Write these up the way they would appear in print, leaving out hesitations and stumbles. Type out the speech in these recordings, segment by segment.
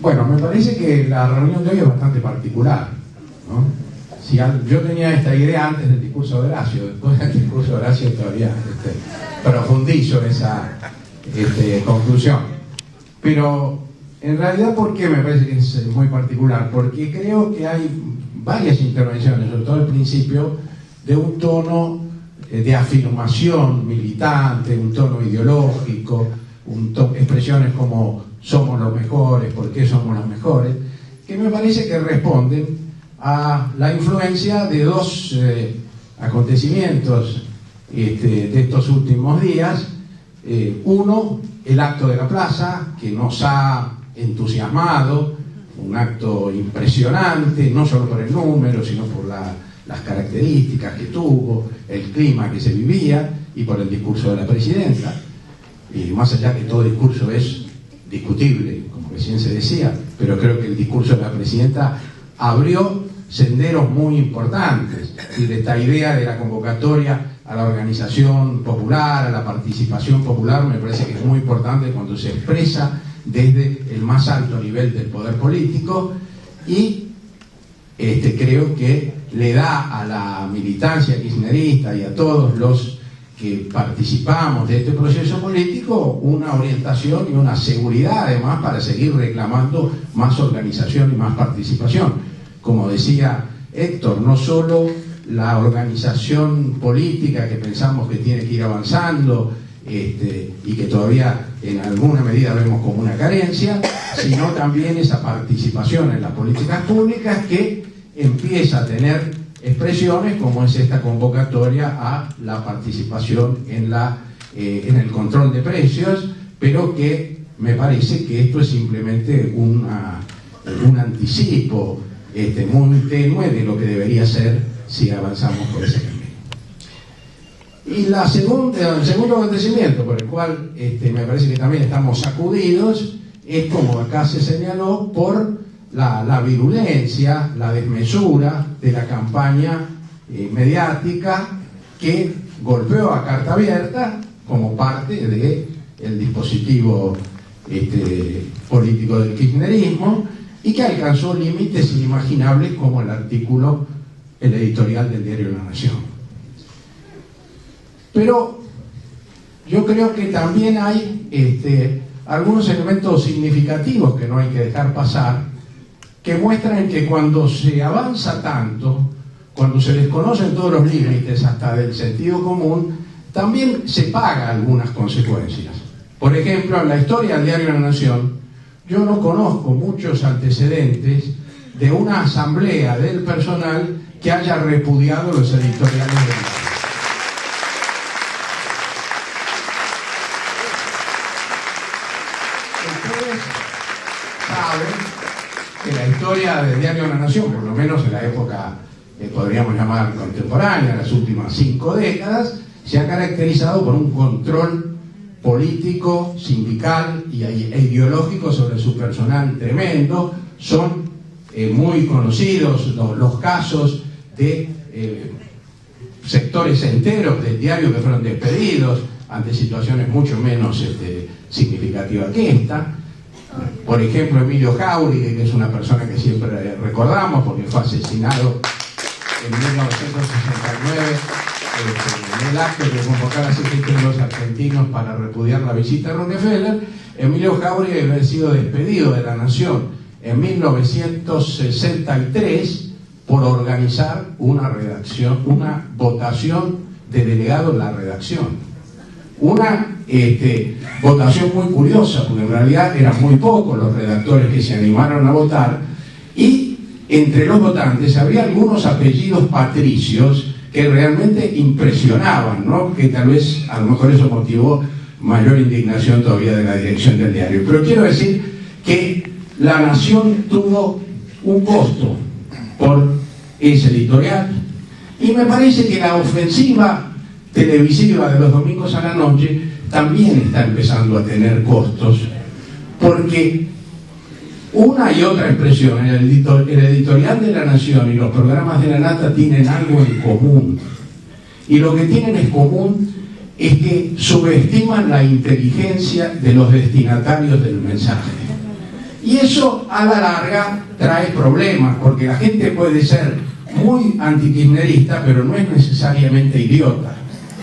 Bueno, me parece que la reunión de hoy es bastante particular, ¿no? Yo tenía esta idea antes del discurso de Horacio, después del discurso de Horacio todavía profundizo esa conclusión. Pero en realidad, ¿por qué me parece que es muy particular? Porque creo que hay varias intervenciones, sobre todo al principio, de un tono de afirmación militante, un tono ideológico, expresiones como somos los mejores, ¿por qué somos los mejores?, que me parece que responden a la influencia de dos acontecimientos de estos últimos días. Uno, el acto de la plaza, que nos ha entusiasmado, un acto impresionante, no solo por el número, sino por las características que tuvo, el clima que se vivía y por el discurso de la presidenta. Y más allá que todo discurso es discutible, como recién se decía, pero creo que el discurso de la presidenta abrió senderos muy importantes, y de esta idea de la convocatoria a la organización popular, a la participación popular, me parece que es muy importante cuando se expresa desde el más alto nivel del poder político, y creo que le da a la militancia kirchnerista y a todos los que participamos de este proceso político una orientación y una seguridad además para seguir reclamando más organización y más participación. Como decía Héctor, no solo la organización política que pensamos que tiene que ir avanzando y que todavía en alguna medida vemos como una carencia, sino también esa participación en las políticas públicas que empieza a tener expresiones como es esta convocatoria a la participación en el control de precios, pero que me parece que esto es simplemente un anticipo muy tenue de lo que debería ser si avanzamos por ese camino. Y el segundo acontecimiento por el cual me parece que también estamos sacudidos es, como acá se señaló, por la virulencia, la desmesura de la campaña mediática que golpeó a carta abierta como parte del dispositivo político del kirchnerismo, y que alcanzó límites inimaginables como el editorial del diario La Nación. Pero yo creo que también hay algunos elementos significativos que no hay que dejar pasar, que muestran que cuando se avanza tanto, cuando se desconocen todos los límites hasta del sentido común, también se paga algunas consecuencias. Por ejemplo, en la historia del diario La Nación, yo no conozco muchos antecedentes de una asamblea del personal que haya repudiado los editoriales del diario. Ustedes saben que la historia del diario La Nación, por lo menos en la época que podríamos llamar contemporánea, las últimas 5 décadas, se ha caracterizado por un control político, sindical e ideológico sobre su personal tremendo. Son muy conocidos los casos de sectores enteros del diario que fueron despedidos ante situaciones mucho menos significativas que esta. Por ejemplo, Emilio Jáuregui, que es una persona que siempre recordamos porque fue asesinado en 1969 en el acto de convocar a 72 argentinos para repudiar la visita de Rockefeller. Emilio Jáuregui había sido despedido de La Nación en 1963 por organizar una votación de delegados en la redacción. Una votación muy curiosa, porque en realidad eran muy pocos los redactores que se animaron a votar, y entre los votantes había algunos apellidos patricios que realmente impresionaban, ¿no? Que tal vez a lo mejor eso motivó mayor indignación todavía de la dirección del diario. Pero quiero decir que La Nación tuvo un costo por ese editorial, y me parece que la ofensiva televisiva de los domingos a la noche también está empezando a tener costos, porque una y otra expresión, el editorial de La Nación y los programas de La Nata tienen algo en común, y lo que tienen en común es que subestiman la inteligencia de los destinatarios del mensaje. Y eso a la larga trae problemas, porque la gente puede ser muy antikirchnerista, pero no es necesariamente idiota.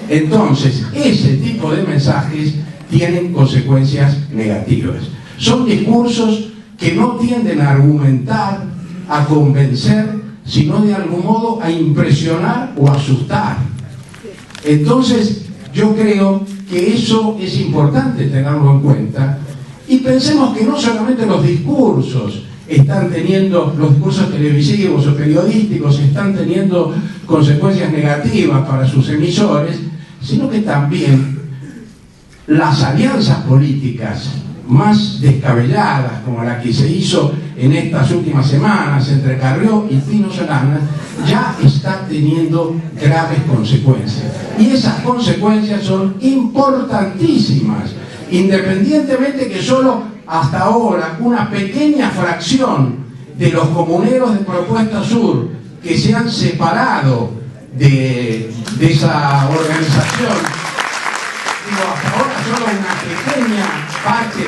Entonces, ese tipo de mensajes tienen consecuencias negativas. Son discursos que no tienden a argumentar, a convencer, sino de algún modo a impresionar o asustar. Entonces, yo creo que eso es importante tenerlo en cuenta, y pensemos que no solamente los discursos televisivos o periodísticos están teniendo consecuencias negativas para sus emisores, sino que también las alianzas políticas más descabelladas, como la que se hizo en estas últimas semanas entre Carrió y Pino Solanas, ya está teniendo graves consecuencias. Y esas consecuencias son importantísimas, independientemente que solo hasta ahora una pequeña fracción de los comuneros de Propuesta Sur que se han separado de esa organización, hasta ahora solo una pequeña parte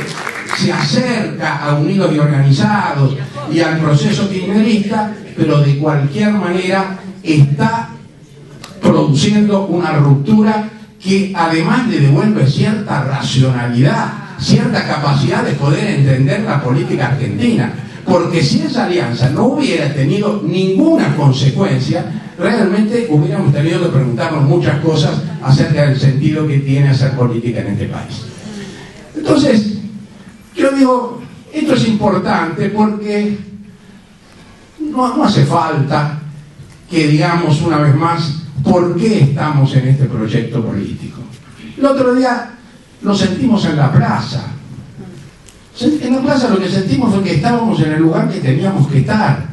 se acerca a Unidos y Organizados y al proceso kirchnerista, pero de cualquier manera está produciendo una ruptura que además le devuelve cierta racionalidad, cierta capacidad de poder entender la política argentina, porque si esa alianza no hubiera tenido ninguna consecuencia, realmente hubiéramos tenido que preguntarnos muchas cosas acerca del sentido que tiene hacer política en este país. Entonces, yo digo, esto es importante porque no hace falta que digamos una vez más por qué estamos en este proyecto político. El otro día lo sentimos en la plaza. En la plaza lo que sentimos fue que estábamos en el lugar que teníamos que estar.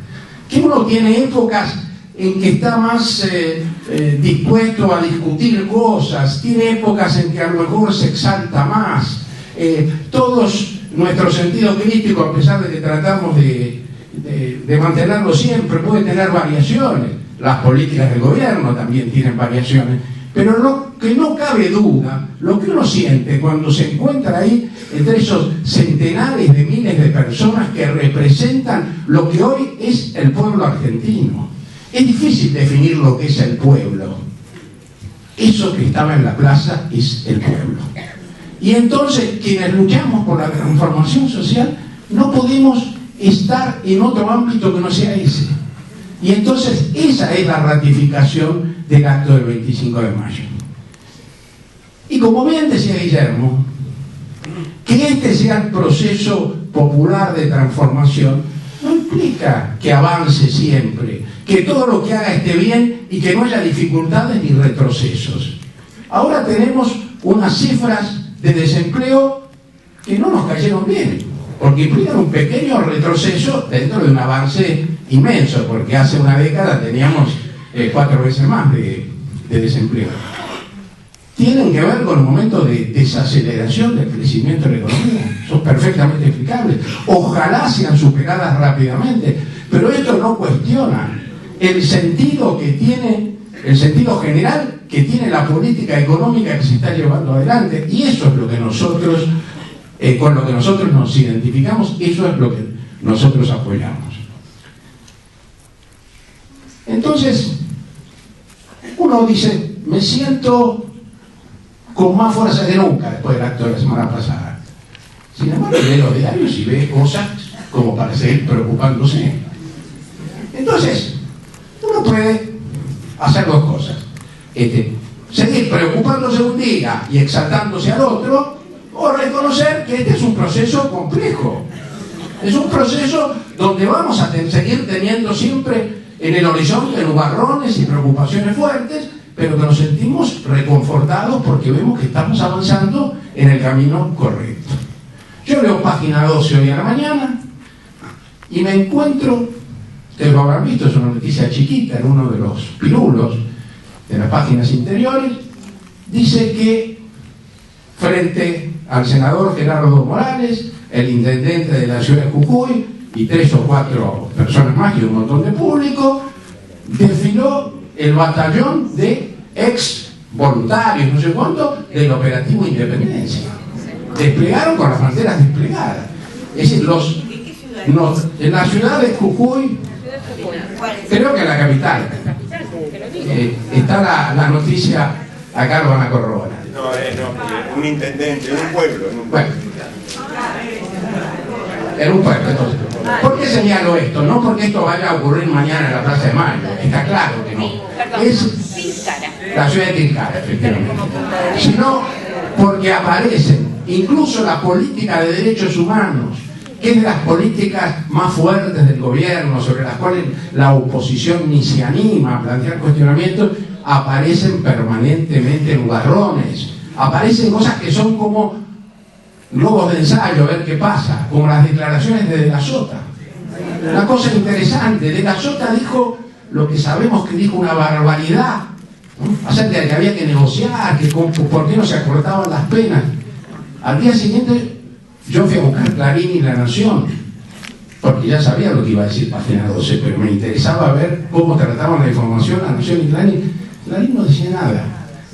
Que uno tiene épocas en que está más dispuesto a discutir cosas, tiene épocas en que a lo mejor se exalta más. Todos nuestro sentido crítico, a pesar de que tratamos de mantenerlo siempre, puede tener variaciones. Las políticas del gobierno también tienen variaciones, pero lo que no cabe duda, lo que uno siente cuando se encuentra ahí entre esos centenares de miles de personas que representan lo que hoy es el pueblo argentino. Es difícil definir lo que es el pueblo. Eso que estaba en la plaza es el pueblo. Y entonces, quienes luchamos por la transformación social, no podemos estar en otro ámbito que no sea ese. Y entonces, esa es la ratificación del acto del 25 de mayo. Y como bien decía Guillermo, que este sea el proceso popular de transformación no implica que avance siempre, que todo lo que haga esté bien y que no haya dificultades ni retrocesos. Ahora tenemos unas cifras de desempleo que no nos cayeron bien, porque implican un pequeño retroceso dentro de un avance inmenso, porque hace una década teníamos 4 veces más de desempleo. Tienen que ver con un momento de desaceleración del crecimiento de la economía, son perfectamente explicables, ojalá sean superadas rápidamente, pero esto no cuestiona el sentido que tiene, el sentido general que tiene la política económica que se está llevando adelante, y eso es lo que nosotros, con lo que nosotros nos identificamos, eso es lo que nosotros apoyamos. Entonces, uno dice, me siento con más fuerza que nunca después del acto de la semana pasada. Sin embargo, lee los diarios y ve cosas como para seguir preocupándose. Entonces, uno puede hacer dos cosas. Seguir preocupándose un día y exaltándose al otro, o reconocer que este es un proceso complejo. Es un proceso donde vamos a seguir teniendo siempre en el horizonte nubarrones y preocupaciones fuertes, pero que nos sentimos reconfortados porque vemos que estamos avanzando en el camino correcto. Yo leo página 12 hoy a la mañana y me encuentro, ustedes lo habrán visto, es una noticia chiquita en uno de los pirulos de las páginas interiores, dice que frente al senador Gerardo Morales, el intendente de la ciudad de Jujuy y 3 o 4 personas más y un montón de público, desfiló el batallón de ex voluntarios, no sé cuánto, del operativo Independencia. Desplegaron con las banderas desplegadas. Es decir, los No, en la ciudad de Jujuy, creo que en la capital, está la noticia, acá lo van a corroborar. No, un intendente, un pueblo. Bueno, en un pueblo, entonces. ¿Por qué señalo esto? No porque esto vaya a ocurrir mañana en la Plaza de Mayo, está claro que no. Es la ciudad de Tilcara, efectivamente. Sino porque aparecen, incluso la política de derechos humanos, que es de las políticas más fuertes del gobierno, sobre las cuales la oposición ni se anima a plantear cuestionamientos, aparecen permanentemente nubarrones, aparecen cosas que son como globos de ensayo, a ver qué pasa, como las declaraciones de la Sota. Una cosa interesante, de la Sota dijo lo que sabemos que dijo, una barbaridad, ¿no? Acerca de que había que negociar, que por qué no se acortaban las penas. Al día siguiente yo fui a buscar Clarín y La Nación, porque ya sabía lo que iba a decir Página 12, pero me interesaba ver cómo trataban la información La Nación y Clarín. Clarín no decía nada.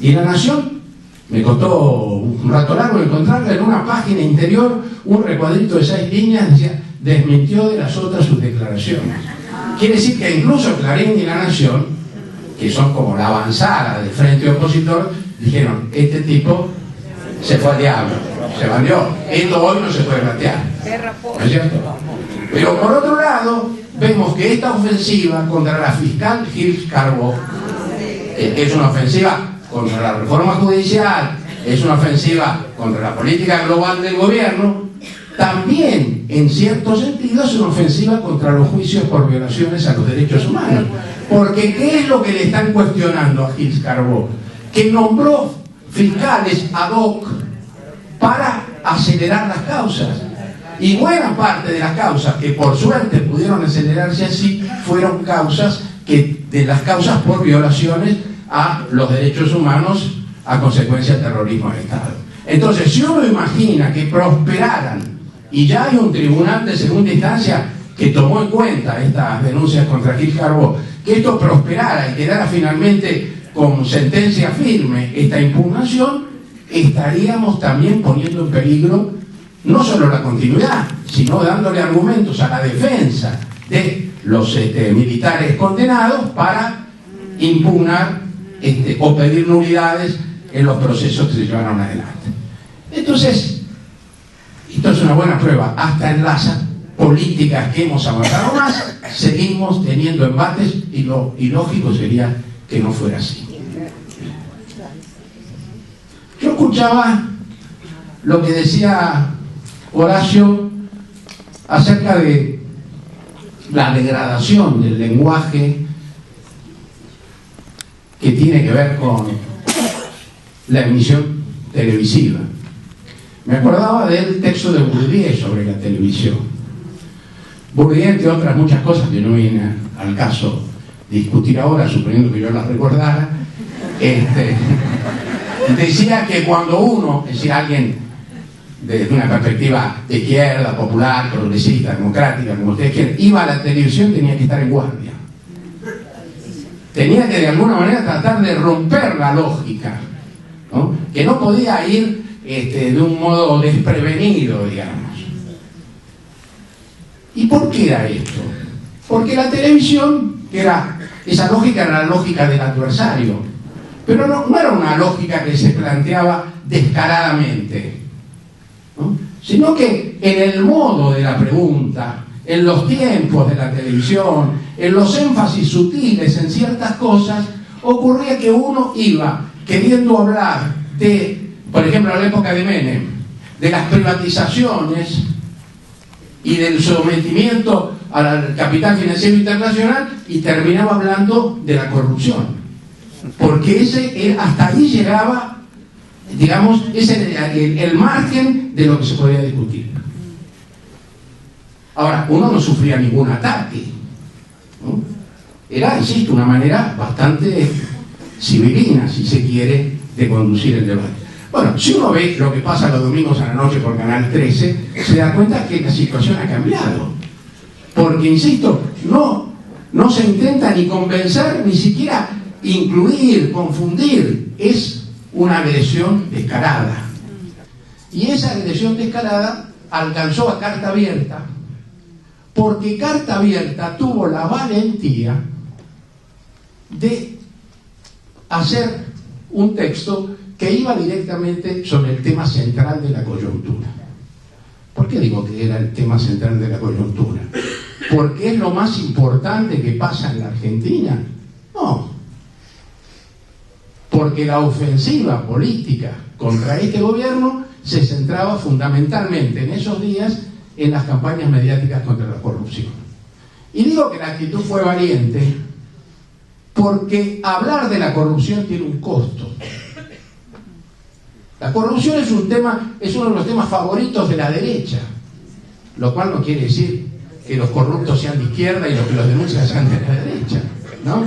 Y La Nación, me costó un rato largo encontrarla en una página interior, un recuadrito de 6 líneas, decía, desmintió de las otras sus declaraciones. Quiere decir que incluso Clarín y La Nación, que son como la avanzada del frente opositor, dijeron, este tipo se fue al diablo, se bandió, esto hoy no se puede plantear, ¿no es cierto? Pero por otro lado, vemos que esta ofensiva contra la fiscal Gils Carbó, es una ofensiva contra la reforma judicial, es una ofensiva contra la política global del gobierno, también en cierto sentido es una ofensiva contra los juicios por violaciones a los derechos humanos. Porque ¿qué es lo que le están cuestionando a Gils Carbó? Que nombró fiscales ad hoc para acelerar las causas. Y buena parte de las causas que por suerte pudieron acelerarse así fueron causas de las causas por violaciones a los derechos humanos a consecuencia del terrorismo de Estado. Entonces, si uno imagina que prosperaran, y ya hay un tribunal de segunda instancia que tomó en cuenta estas denuncias contra Gils Carbó, que esto prosperara y quedara finalmente con sentencia firme esta impugnación, estaríamos también poniendo en peligro no solo la continuidad, sino dándole argumentos a la defensa de los militares condenados para impugnar o pedir nulidades en los procesos que se llevaron adelante. Entonces, esto es una buena prueba. Hasta en las políticas que hemos avanzado más, seguimos teniendo embates y lo ilógico sería que no fuera así. Yo escuchaba lo que decía Horacio acerca de la degradación del lenguaje que tiene que ver con la emisión televisiva. Me acordaba del texto de Bourdieu sobre la televisión. Bourdieu, entre otras muchas cosas que no viene al caso discutir ahora, suponiendo que yo las recordara, decía que cuando uno, es decir, alguien desde una perspectiva de izquierda, popular, progresista, democrática, como ustedes quieran, iba a la televisión, tenía que estar en guardia. Tenía que de alguna manera tratar de romper la lógica, ¿no? Que no podía ir de un modo desprevenido, digamos. ¿Y por qué era esto? Porque la televisión, esa lógica era la lógica del adversario, pero no era una lógica que se planteaba descaradamente, ¿no? Sino que en el modo de la pregunta, en los tiempos de la televisión, en los énfasis sutiles en ciertas cosas, ocurría que uno iba queriendo hablar de, por ejemplo, en la época de Menem, de las privatizaciones y del sometimiento al capital financiero internacional, y terminaba hablando de la corrupción, porque hasta ahí llegaba, digamos, ese era el margen de lo que se podía discutir. Ahora, uno no sufría ningún ataque, ¿no? Era, insisto, una manera bastante civilina, si se quiere, de conducir el debate. Bueno, si uno ve lo que pasa los domingos a la noche por Canal 13, se da cuenta que la situación ha cambiado. Porque, insisto, no se intenta ni convencer, ni siquiera incluir, confundir. Es una agresión descarada. Y esa agresión descarada alcanzó a carta abierta porque Carta Abierta tuvo la valentía de hacer un texto que iba directamente sobre el tema central de la coyuntura. ¿Por qué digo que era el tema central de la coyuntura? ¿Porque es lo más importante que pasa en la Argentina? No. Porque la ofensiva política contra este gobierno se centraba fundamentalmente en esos días en las campañas mediáticas contra la corrupción. Y digo que la actitud fue valiente porque hablar de la corrupción tiene un costo. La corrupción es uno de los temas favoritos de la derecha, lo cual no quiere decir que los corruptos sean de izquierda y los que los denuncian sean de la derecha, ¿no?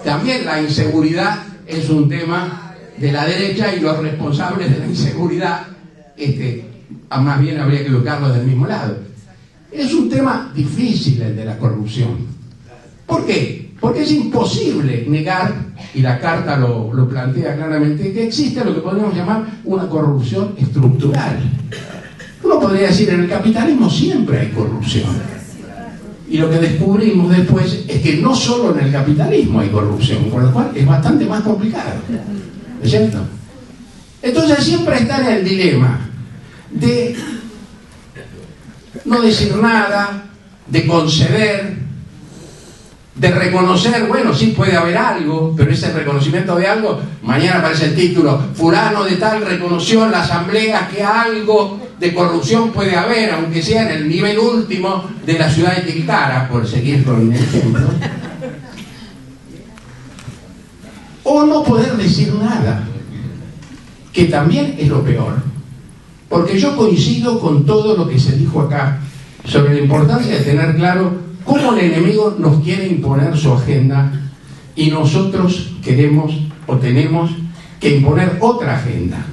También la inseguridad es un tema de la derecha y los responsables de la inseguridad, más bien habría que buscarlos del mismo lado. Es un tema difícil el de la corrupción. ¿Por qué? Porque es imposible negar, y la Carta lo plantea claramente, que existe lo que podríamos llamar una corrupción estructural. Uno podría decir, en el capitalismo siempre hay corrupción. Y lo que descubrimos después es que no solo en el capitalismo hay corrupción, con lo cual es bastante más complicado. ¿Es cierto? Entonces siempre está en el dilema de no decir nada, de conceder, de reconocer, bueno, sí puede haber algo, pero ese reconocimiento de algo, mañana aparece el título, fulano de tal reconoció en la asamblea que algo de corrupción puede haber, aunque sea en el nivel último de la ciudad de Tilcara, por seguir con el ejemplo. O no poder decir nada, que también es lo peor. Porque yo coincido con todo lo que se dijo acá sobre la importancia de tener claro cómo el enemigo nos quiere imponer su agenda y nosotros queremos o tenemos que imponer otra agenda.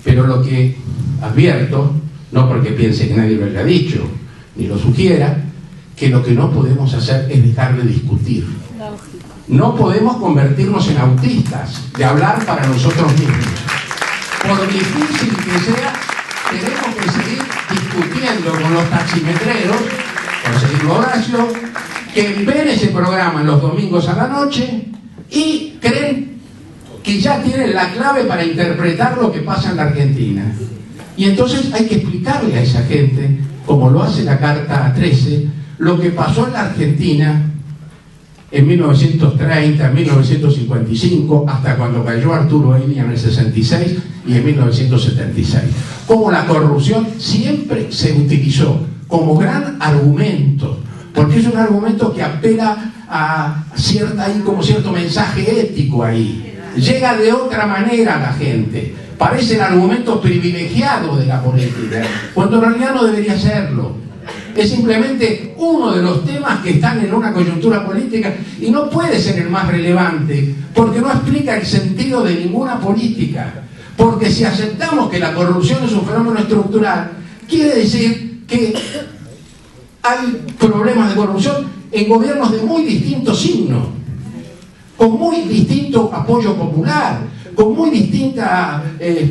Pero lo que advierto, no porque piense que nadie lo haya dicho ni lo sugiera, que lo que no podemos hacer es dejar de discutir. No podemos convertirnos en autistas de hablar para nosotros mismos. Por difícil que sea, tenemos que seguir discutiendo con los taximetreros, conseguirlo Horacio, que ven ese programa los domingos a la noche y creen que ya tienen la clave para interpretar lo que pasa en la Argentina. Y entonces hay que explicarle a esa gente, como lo hace la Carta 13, lo que pasó en la Argentina en 1930, en 1955, hasta cuando cayó Arturo Illia en el 66 y en 1976. Cómo la corrupción siempre se utilizó como gran argumento, porque es un argumento que apela a cierto mensaje ético ahí. Llega de otra manera a la gente. Parece el argumento privilegiado de la política, cuando en realidad no debería serlo. Es simplemente uno de los temas que están en una coyuntura política y no puede ser el más relevante, porque no explica el sentido de ninguna política. Porque si aceptamos que la corrupción es un fenómeno estructural, quiere decir que hay problemas de corrupción en gobiernos de muy distintos signos, con muy distinto apoyo popular, con muy distinta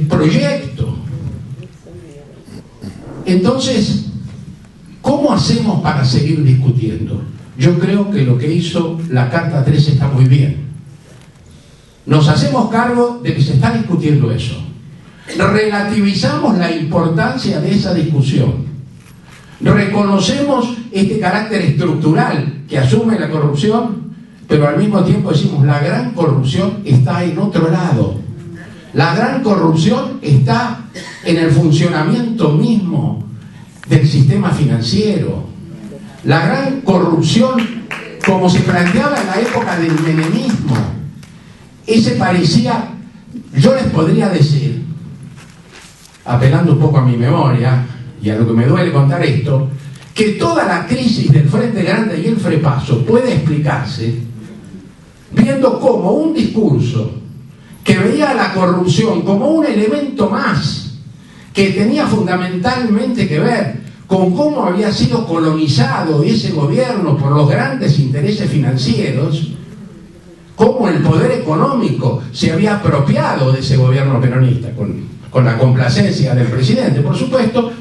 proyecto. Entonces, ¿cómo hacemos para seguir discutiendo? Yo creo que lo que hizo la Carta 13 está muy bien. Nos hacemos cargo de que se está discutiendo eso. Relativizamos la importancia de esa discusión. Reconocemos este carácter estructural que asume la corrupción, pero al mismo tiempo decimos, la gran corrupción está en otro lado. La gran corrupción está en el funcionamiento mismo del sistema financiero. La gran corrupción, como se planteaba en la época del menemismo, ese parecía, yo les podría decir, apelando un poco a mi memoria y a lo que me duele contar esto, que toda la crisis del Frente Grande y el Frepaso puede explicarse viendo cómo un discurso que veía la corrupción como un elemento más que tenía fundamentalmente que ver con cómo había sido colonizado ese gobierno por los grandes intereses financieros, cómo el poder económico se había apropiado de ese gobierno peronista, con la complacencia del presidente, por supuesto,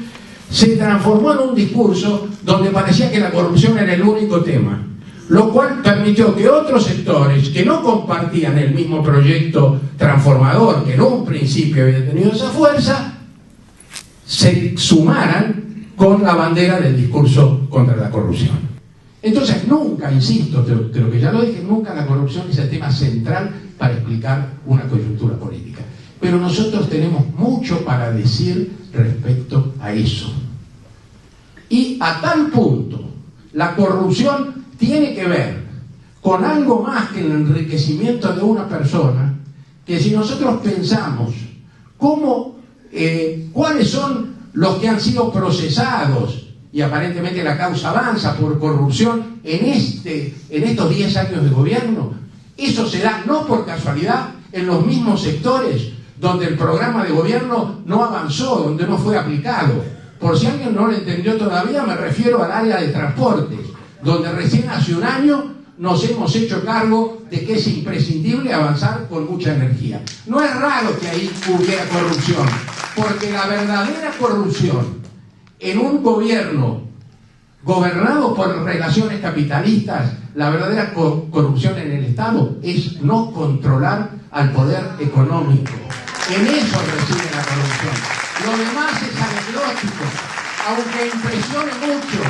se transformó en un discurso donde parecía que la corrupción era el único tema, lo cual permitió que otros sectores que no compartían el mismo proyecto transformador que en un principio había tenido esa fuerza, se sumaran con la bandera del discurso contra la corrupción. Entonces nunca, insisto, creo que ya lo dije, nunca la corrupción es el tema central para explicar una coyuntura política. Pero nosotros tenemos mucho para decir respecto a eso. Y a tal punto, la corrupción tiene que ver con algo más que el enriquecimiento de una persona, que si nosotros pensamos cuáles son los que han sido procesados, y aparentemente la causa avanza por corrupción en estos 10 años de gobierno, eso se da no por casualidad en los mismos sectores donde el programa de gobierno no avanzó, donde no fue aplicado. Por si alguien no lo entendió todavía, me refiero al área de transportes, donde recién hace un año nos hemos hecho cargo de que es imprescindible avanzar con mucha energía. No es raro que ahí hubiera corrupción, porque la verdadera corrupción en un gobierno gobernado por relaciones capitalistas, la verdadera corrupción en el Estado es no controlar al poder económico. En eso reside la corrupción. Lo demás es anecdótico, aunque impresione mucho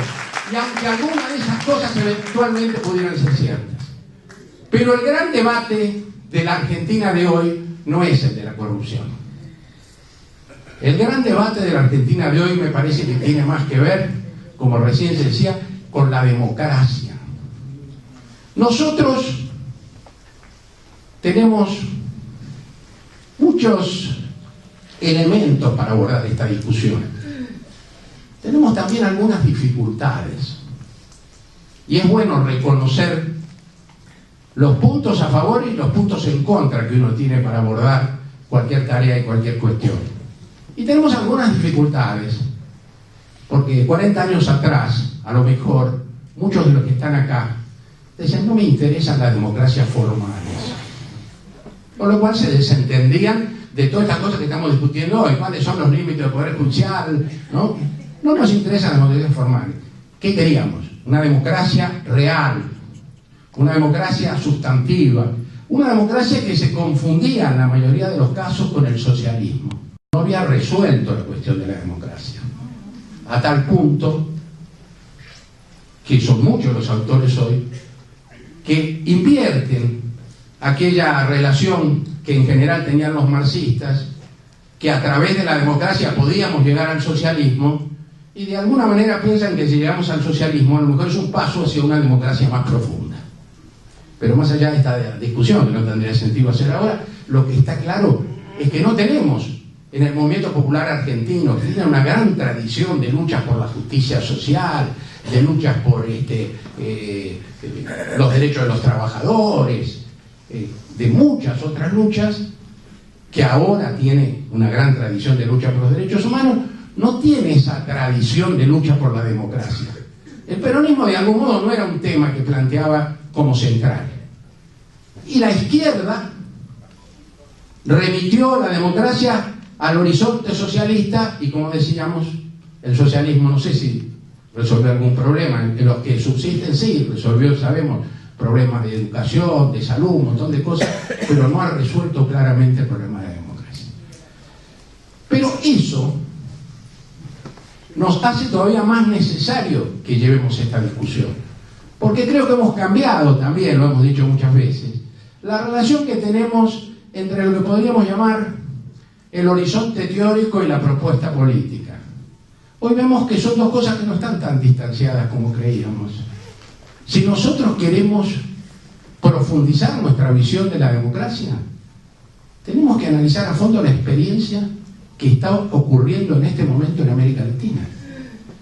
y aunque algunas de esas cosas eventualmente pudieran ser ciertas. Pero el gran debate de la Argentina de hoy no es el de la corrupción. El gran debate de la Argentina de hoy me parece que tiene más que ver, como recién se decía, con la democracia. Nosotros tenemos muchos elementos para abordar esta discusión. Tenemos también algunas dificultades. Y es bueno reconocer los puntos a favor y los puntos en contra que uno tiene para abordar cualquier tarea y cualquier cuestión. Y tenemos algunas dificultades, porque 40 años atrás, a lo mejor, muchos de los que están acá decían, no me interesan las democracias formales. Con lo cual se desentendían de todas estas cosas que estamos discutiendo hoy, cuáles son los límites del poder judicial, ¿no? No nos interesan las democracias formales. ¿Qué queríamos? Una democracia real, una democracia sustantiva, una democracia que se confundía en la mayoría de los casos con el socialismo. No había resuelto la cuestión de la democracia, a tal punto que son muchos los autores hoy que invierten aquella relación que en general tenían los marxistas, que a través de la democracia podíamos llegar al socialismo, y de alguna manera piensan que si llegamos al socialismo a lo mejor es un paso hacia una democracia más profunda. Pero más allá de esta discusión, que no tendría sentido hacer ahora, lo que está claro es que no tenemos en el movimiento popular argentino, que tiene una gran tradición de luchas por la justicia social, de luchas por los derechos de los trabajadores, de muchas otras luchas, que ahora tiene una gran tradición de lucha por los derechos humanos, no tiene esa tradición de lucha por la democracia. El peronismo de algún modo no era un tema que planteaba como central. Y la izquierda remitió la democracia al horizonte socialista y, como decíamos, el socialismo no sé si resolvió algún problema, en los que subsisten sí, resolvió, sabemos, problemas de educación, de salud, un montón de cosas, pero no ha resuelto claramente el problema de la democracia. Pero eso nos hace todavía más necesario que llevemos esta discusión, porque creo que hemos cambiado también, lo hemos dicho muchas veces, la relación que tenemos entre lo que podríamos llamar el horizonte teórico y la propuesta política. Hoy vemos que son dos cosas que no están tan distanciadas como creíamos. Si nosotros queremos profundizar nuestra visión de la democracia, tenemos que analizar a fondo la experiencia que está ocurriendo en este momento en América Latina.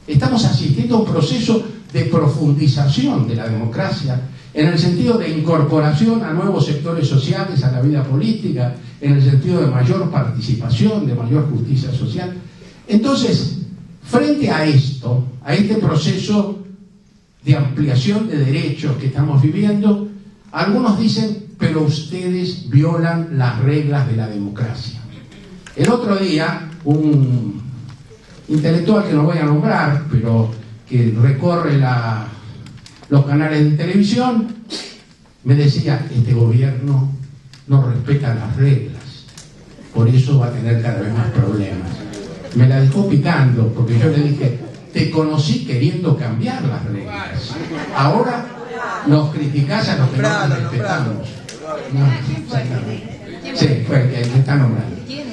Estamos asistiendo a un proceso de profundización de la democracia, en el sentido de incorporación a nuevos sectores sociales a la vida política, en el sentido de mayor participación, de mayor justicia social. Entonces, frente a esto, a este proceso de ampliación de derechos que estamos viviendo, algunos dicen, pero ustedes violan las reglas de la democracia. El otro día, un intelectual que no voy a nombrar, pero que recorre los canales de televisión, me decía: este gobierno no respeta las reglas, por eso va a tener cada vez más problemas. Me la dejó picando, porque yo le dije: te conocí queriendo cambiar las reglas, ahora nos criticás a los que no nos respetamos. Sí, fue el que está nombrando. ¿Quién?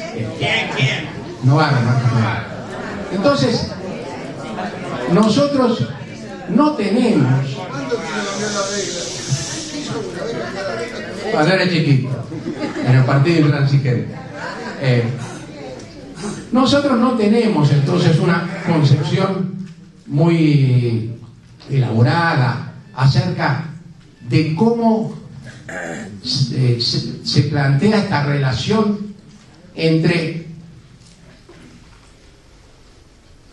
No haga más. Entonces, nosotros no tenemos... Cuando era chiquito, en el partido intransigente. Nosotros no tenemos entonces una concepción muy elaborada acerca de cómo se plantea esta relación entre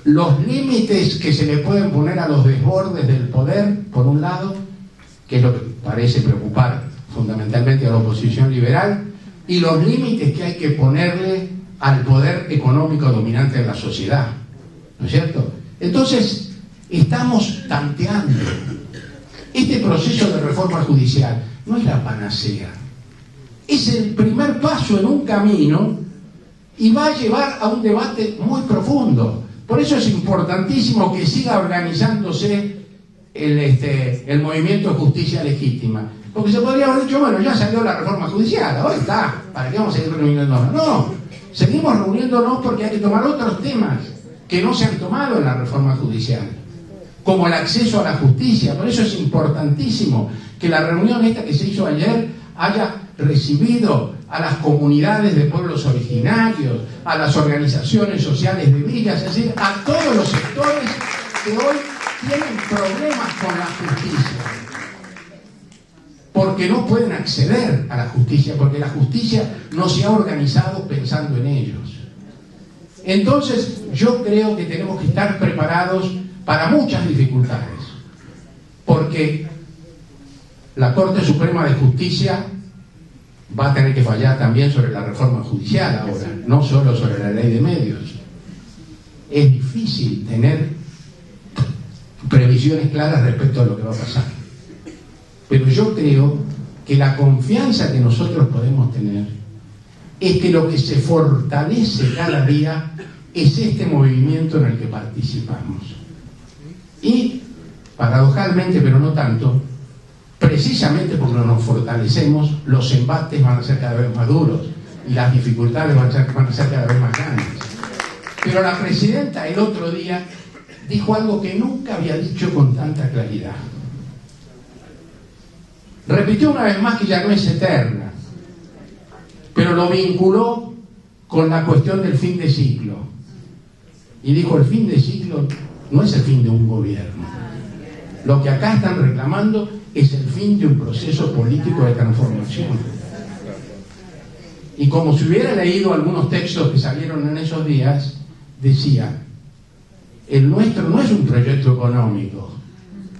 los límites que se le pueden poner a los desbordes del poder, por un lado, que es lo que parece preocupar fundamentalmente a la oposición liberal, y los límites que hay que ponerle al poder económico dominante de la sociedad, ¿no es cierto? Entonces, estamos tanteando. Este proceso de reforma judicial no es la panacea, es el primer paso en un camino y va a llevar a un debate muy profundo. Por eso es importantísimo que siga organizándose el movimiento de justicia legítima. Porque se podría haber dicho: bueno, ya salió la reforma judicial, ahora está, ¿para qué vamos a seguir reuniéndonos? No, seguimos reuniéndonos porque hay que tomar otros temas que no se han tomado en la reforma judicial, como el acceso a la justicia. Por eso es importantísimo que la reunión esta que se hizo ayer haya recibido a las comunidades de pueblos originarios, a las organizaciones sociales de villas, es decir, a todos los sectores que hoy tienen problemas con la justicia, porque no pueden acceder a la justicia, porque la justicia no se ha organizado pensando en ellos. Entonces, yo creo que tenemos que estar preparados para muchas dificultades, porque la Corte Suprema de Justicia va a tener que fallar también sobre la reforma judicial ahora, no solo sobre la ley de medios. Es difícil tener previsiones claras respecto a lo que va a pasar. Pero yo creo que la confianza que nosotros podemos tener es que lo que se fortalece cada día es este movimiento en el que participamos. Y, paradojalmente, pero no tanto, precisamente porque nos fortalecemos, los embates van a ser cada vez más duros y las dificultades van a ser cada vez más grandes. Pero la presidenta el otro día dijo algo que nunca había dicho con tanta claridad. Repitió una vez más que ya no es eterna, pero lo vinculó con la cuestión del fin de ciclo. Y dijo: el fin de ciclo no es el fin de un gobierno. Lo que acá están reclamando es el fin de un proceso político de transformación. Y como si hubiera leído algunos textos que salieron en esos días, decía: el nuestro no es un proyecto económico,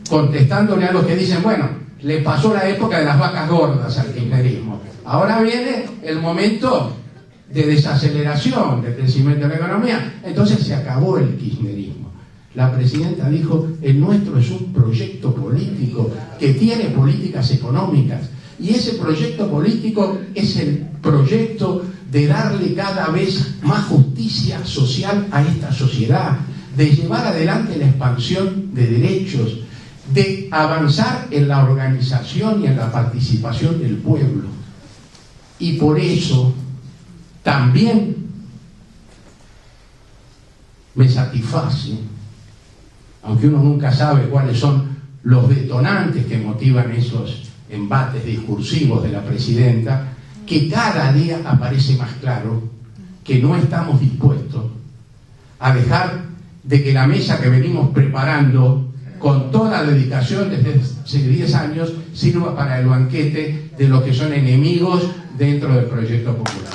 contestándole a los que dicen: bueno, le pasó la época de las vacas gordas al kirchnerismo, ahora viene el momento de desaceleración, de crecimiento de la economía, entonces se acabó el kirchnerismo. La presidenta dijo: el nuestro es un proyecto político que tiene políticas económicas, y ese proyecto político es el proyecto de darle cada vez más justicia social a esta sociedad, de llevar adelante la expansión de derechos, de avanzar en la organización y en la participación del pueblo. Y por eso también me satisface, aunque uno nunca sabe cuáles son los detonantes que motivan esos embates discursivos de la presidenta, que cada día aparece más claro que no estamos dispuestos a dejar de que la mesa que venimos preparando con toda dedicación desde hace 10 años sirva para el banquete de los que son enemigos dentro del proyecto popular.